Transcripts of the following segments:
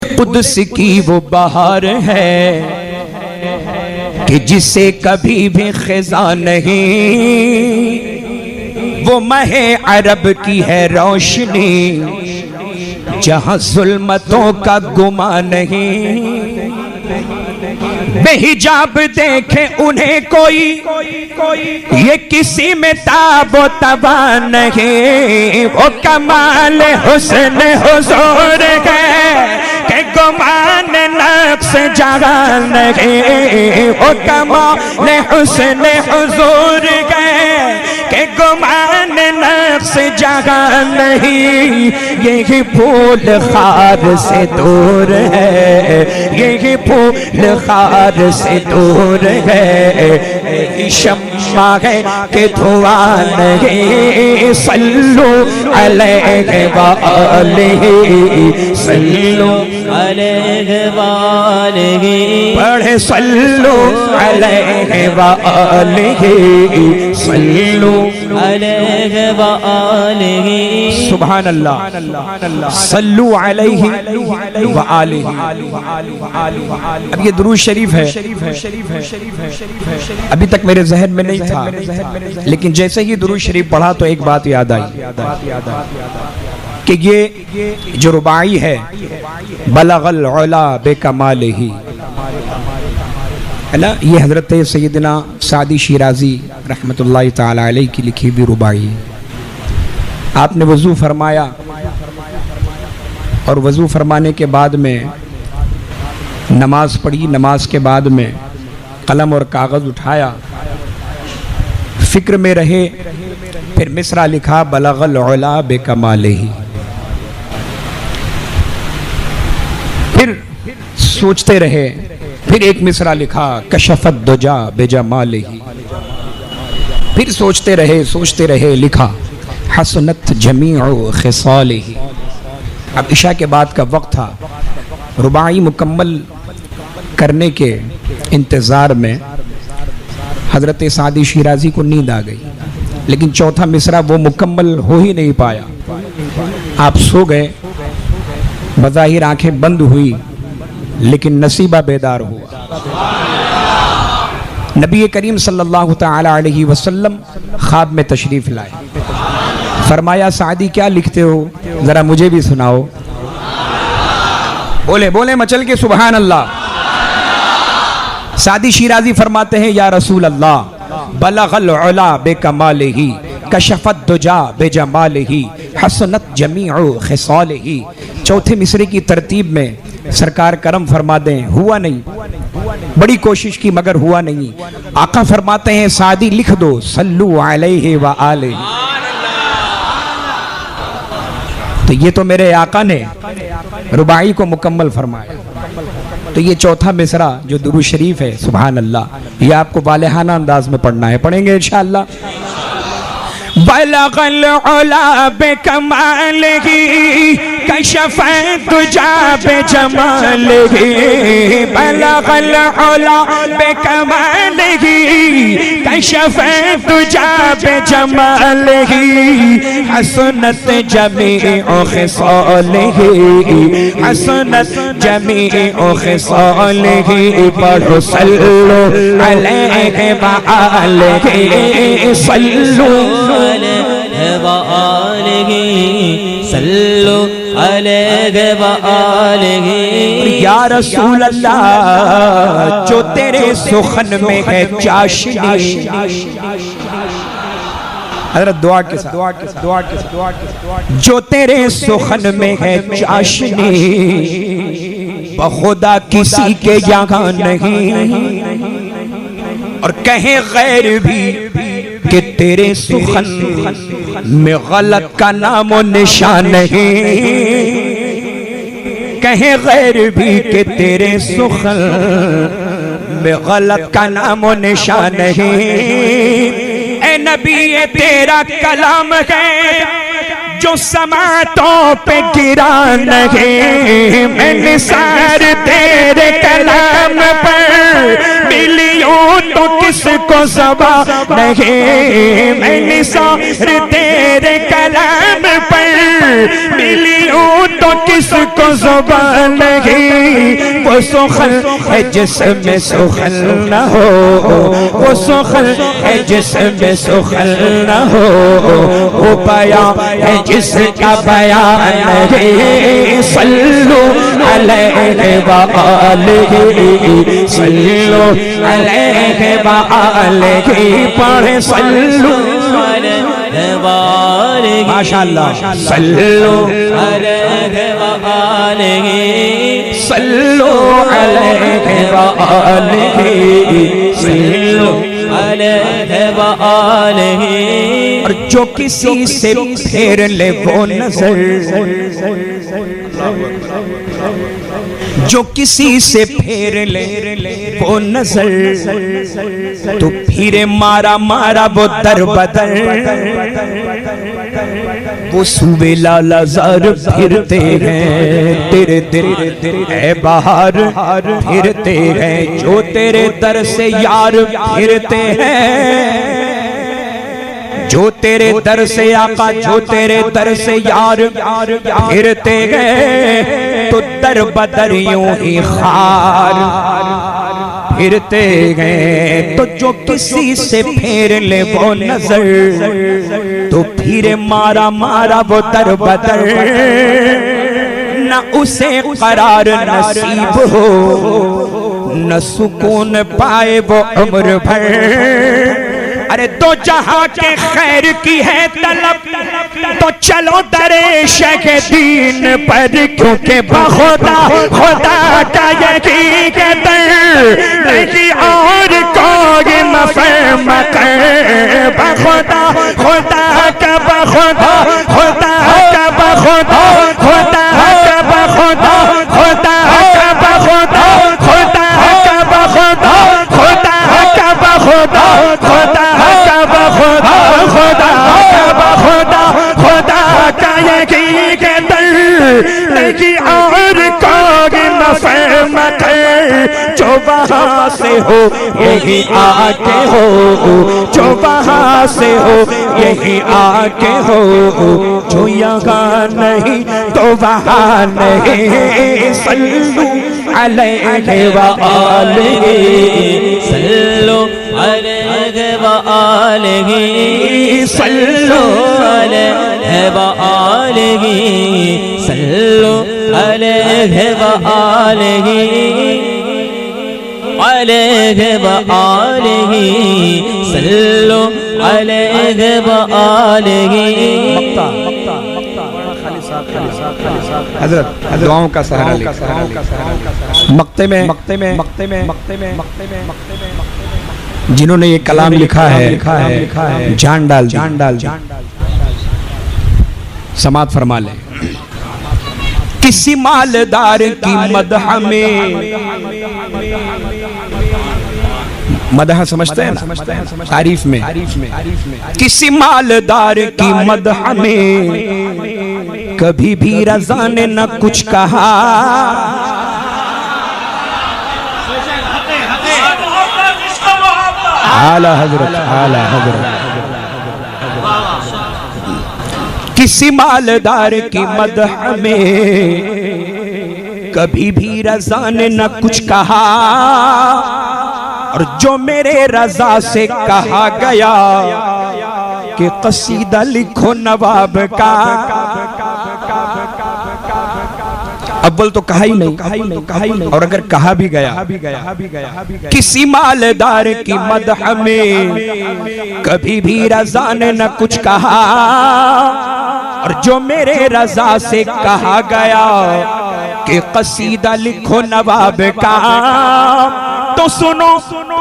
Quds की वो बहार है कि जिसे कभी भी खिज़ा नहीं, वो महे अरब की है रोशनी जहां जुल्मतों का गुमा नहीं। बेहिजाब देखे उन्हें कोई ये किसी में ताबो तबा नहीं, वो कमाल हुस्न हुजूर है के गुमान नफ्स जगा नहीं, वो कमाल हुस्न हुजूर है के गुमान नफ्स जगा नहीं। यही फूल खार से दूर है, यही फूल खार से दूर है, यही शम्मा है कि धुआं नहीं। सल्लु अलैहि व आलिहि, सल्लु अलैहि व आलिहि, पढ़े सल्लु अलैहि व आलिहि, सल्लु अलैहि व आलिहि। सुभान अल्लाह, सल्लु अलैहि व आलिहि। अब ये दुरूद शरीफ है, अभी तक मेरे जहन में नहीं था, लेकिन जैसे ही दुरूद शरीफ पढ़ा तो एक बात याद आई कि ये जो रुबाई है बलगल उला बेकमालिही है ना, ये हजरत सैयदना सादी शिराजी रहमतुल्लाहि ताला अलैहि की लिखी हुई रुबाई। आपने वज़ू फरमाया और वज़ू फरमाने के बाद में नमाज पढ़ी, नमाज के बाद में कलम और कागज़ उठाया, फिक्र में रहे, फिर मिसरा लिखा बलगल उला बेकमालिही। फिर सोचते रहे, फिर एक मिसरा लिखा कशफत दुजा बेजमालिही। फिर सोचते रहे लिखा हसनत जमीउ खिसालिही। अब इशा के बाद का वक्त था, रुबाई मुकम्मल करने के इंतज़ार में हज़रत सादी शिराजी को नींद आ गई, लेकिन चौथा मिसरा वो मुकम्मल हो ही नहीं पाया। आप सो गए, बज़ाहिर आंखें बंद हुई, लेकिन नसीबा बेदार हुआ। नबी करीम सल्लल्लाहु तआला अलैहि वसल्लम ख्वाब में तशरीफ लाए, फरमाया सादी क्या लिखते हो, जरा मुझे भी सुनाओ। बोले बोले मचल के सुभान अल्लाह। सादी शिराजी फरमाते हैं या रसूल अल्लाह बलगल उला बेकमालिही कशफत दुजा बेजमालिही हसनत जमीउ खिसालिही। चौथे मिसरे की तरतीब में सरकार करम फरमा दें, हुआ नहीं, बड़ी कोशिश की मगर हुआ नहीं। आका फरमाते हैं सादी लिख दो सल्लु अलैहि व आलिहि। तो ये तो मेरे आका ने रुबाई को मुकम्मल फरमाया। तो ये चौथा मिसरा जो दुरूद शरीफ है, सुभान अल्लाह, ये आपको वालेहाना अंदाज में पढ़ना है, पढ़ेंगे इंशाअल्लाह। बलगल उला बेकमालिही कशफत दुजा बेजमालिही, बलगल उला बेकमालिही कशफत दुजा बेजमालिही हसनत जमीउ खिसालिही, हसनत जमीउ खिसालिही। पढ़ो सल्लु अलैहि व आलिहि, सल्लु सल्लु अलैहि व आलिहि। या रसूल अल्लाह जो तेरे सुखन में है चाशनी, हज़रत दुआ के साथ जो तेरे सुखन में है चाशनी, बखुदा किसी के यहाँ नहीं, और कहे गैर भी कि तेरे सुखन में गलत का नामो निशान नहीं, कहे गैर भी कि तेरे सुखन में गलत का नामो निशान नहीं। ए नबी ये तेरा कलाम है जो समातों पे गिरा नहीं, मैं निसार तेरे कलाम पर मिलियों तो किसको ज़बा नहीं, मैं निसार तेरे कलाम पर मिली हूँ तो किसको ज़बा नहीं। वो सुखल है जिसमें सुखल न हो, वो सुखल है जिसमें सुखल न हो, वो बयां है जिसका बयान नहीं। सल्लु अलैहि व आलिहि, सल्लु अलैहि व आलिहि, पढ़े सल्लु अलैहि व आलिहि, माशाअल्लाह। सल्लु अलैहि व आलिहि, सल्लु अलैहि व आलिहि, सल्लु अलैहि व आलिहि। और जो किसी से फेर ले वो नजर, जो किसी से फेर ले वो नजर, तो फिर मारा मारा वो दर बदर। वो सूबे लाला ज़ार फिरते हैं तेरे दिल है बाहर फिरते हैं, जो तेरे दर से यार फिरते हैं, जो तेरे दर से आका, जो तेरे दर से यार फिरते गए, तो दर बदर यूं ही खार फिरते गए। तो जो किसी से फेर ले वो नजर, तो फिर मारा मारा वो दर बदर। न उसे करार नसीब हो, न सुकून पाए वो उम्र भर। अरे दो जहां के खैर की है तलब, तो चलो दरे शेख दीन पर, क्योंकि बखुदा खुदा का यकीन के दर नहीं और कोई मफहम कर। बखुदा खुदा का बखुदा खुदा का बखुदा खुदा का बखुदा खुदा का बखुदा खुदा का बखुदा खुदा का बखुदा खुदा खुदा खुदा खुदा खुदा का यकीन के दर नहीं और कोई मफहम कर। जो वहाँ से हो यही आके हो, जो वहाँ से हो यही आके हो, जो यहाँ नहीं तो वहाँ नहीं। सल्लु अलैहि व आलिहि, सल्लु अलैहि व आलिहि, सल्लु अलैहि व आलिहि, सल्लु अलैहि व आलिहि, अलैहि व आलिहि, सल्लु अलैहि व आलिहि। हजरत दुआओं का सहारा लेकर मक्ते में जिन्होंने ये कलाम लिखा है, जान डाल समात फरमा ले। किसी मालदार की मदह में, मदह समझते हैं ना, तारीफ में, किसी मालदार की मदह में कभी भी रज़ा ने न कुछ कहा। आला हजरत, आला हजरत। किसी मालदार की मदह में कभी भी रज़ा ने न कुछ कहा, और जो मेरे रज़ा से कहा गया कि कसीदा लिखो नवाब का, अव्वल तो कहा ही नहीं, और अगर कहा भी गया, किसी मालदार की मदह में कभी भी रज़ा ने न कुछ कहा, और जो मेरे रज़ा से कहा गया कि कसीदा लिखो नवाब का, तो सुनो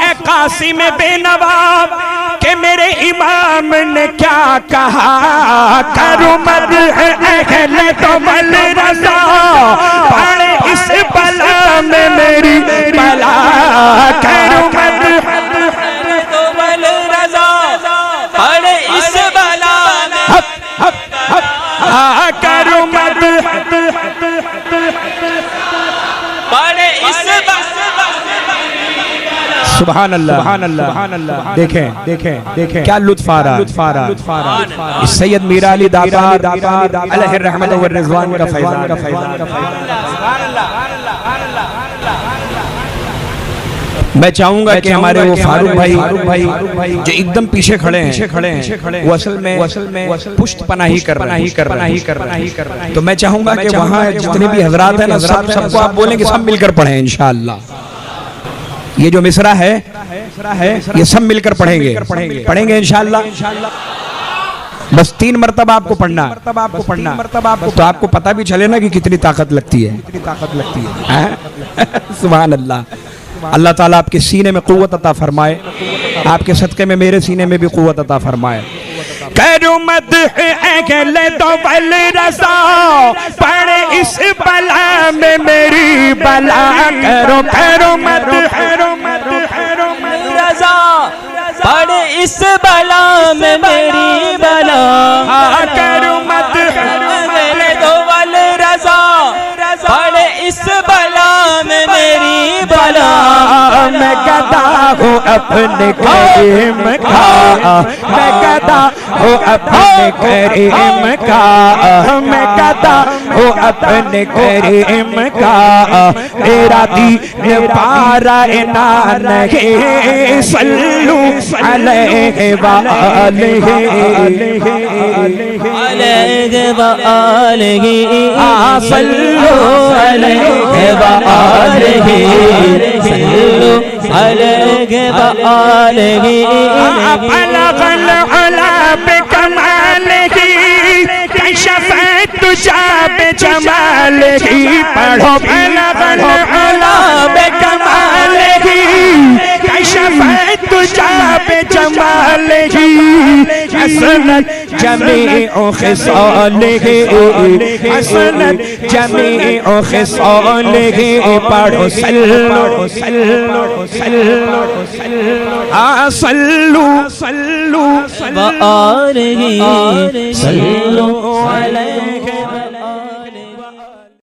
ए कासिम बेनवाब के मेरे इमाम ने क्या कहा। करो मद अहले तो मल रज़ा, पड़े इस बला में मेरी बला। करो मद तो मल रज़ा, पड़े इस बला में, करो मद पड़े इस सुभान अल्लाह, सुभान अल्लाह, सुभान अल्लाह। देखें देखें देखें क्या लुत्फ आ रहा। सैयद मीरा अली दाता अलैहि रहमत व रिज़वान का फैज़ान। मैं चाहूंगा कि हमारे वो फारूक भाई जो एकदम पीछे खड़े हैं वो असल में पुष्ट पनाही कर रहे हैं। तो मैं चाहूंगा कि वहाँ जितने भी हजरात हैं ना सबको आप बोलेंगे, सब मिलकर पढ़ें इंशाअल्लाह। ये जो मिसरा है ये सब मिलकर पढ़ेंगे इंशाअल्लाह। बस 3 मरतबा आपको पढ़ना, तो आपको पता भी चले ना कि कितनी ताकत लगती है। सुभान अल्लाह। अल्लाह ताला आपके सीने में क़ुव्वत अता फरमाए, आपके सदक़े में मेरे सीने में भी क़ुव्वत अता फरमाए। करो मत अकेले तो बल रसा पड़े इस बला में मेरी बला। करो मत रजा पड़े इस बला में मेरी बला। करो मत अकेले तो बल रजा पड़े इस बला में मेरी बला। मैं गदा हूँ अपने करीम का, मैं गदा हूँ अपने करीम का, मैं गदा हूँ अपने करीम का। मेरा दीन पारा इनान है सल्लू अलैहि व आलिहि सल्लू अलैहि व आलिहि सल्लू अलैहि व आलिहि। बलगल उला बिकमालिही कशफत तुजा बिजमालिही। पढ़ो बलगल उला बिकमालिही कशफत तुजा बिजमालिही। हसनत जमीउ खिसालिही, हसनत जमीउ खिसालिही। पढ़ो सल्लु व आलिहि सल्लु अलैहि